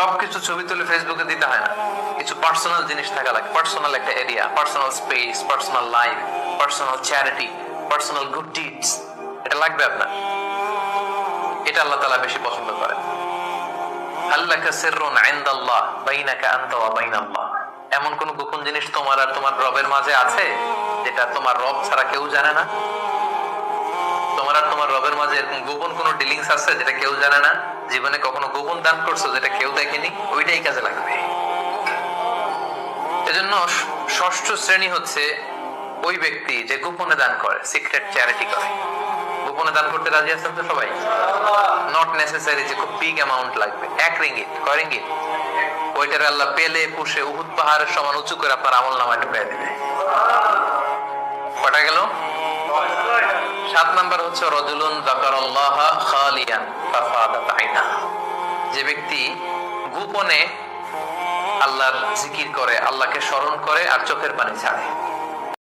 সবকিছু ছবি তুলে ফেসবুকে দিতে হয় না, কিছু পার্সোনাল জিনিস থাকা লাগে, পার্সোনাল একটা area, personal space, personal life, personal charity, personal good deeds, এটা লাগবে আপনার। এটা আল্লাহ তাআলা বেশি পছন্দ করেন। আল্লাকা সিররুন ইনদাল্লাহ বাইনাকা আনতা ওয়া বাইনাল্লাহ, এমন কোন গোপন জিনিস তোমার আর তোমার রবের মাঝে আছে যেটা তোমার রব ছাড়া কেউ জানে না? তোমার আর তোমার রবের মাঝে এরকম গোপন কোন ডিলিংস আছে যেটা কেউ জানে না? জীবনে কখনো গোপন দান করছো যেটা কেউ দেখেনি? ওইটাই কাজে লাগবে। এজন্য ষষ্ঠ শ্রেণী হচ্ছে ওই ব্যক্তি যে গোপনে দান করে, সিক্রেট চ্যারিটি করে। গোপনে দান করতে রাজি আছেন তো সবাই? নট নেসেসারি যে খুব বিগ অ্যামাউন্ট লাগবে, 1 রিঙ্গিট, কয় রিঙ্গিট, ওইটারে আল্লাহ পেলে পুষে উহুদ পাহাড়ের সমান উঁচু করে আপনার আমলনামায় ঢুকিয়ে দিবে। কটা গেল? 7 নাম্বার হচ্ছে রাজুলুন যাকারাল্লাহ খালিয়ান ফাফাদাত আইনা, যে ব্যক্তি গোপনে আল্লাহর জিকির করে, আল্লাহকে স্মরণ করে আর চোখের পানি ছাড়ে।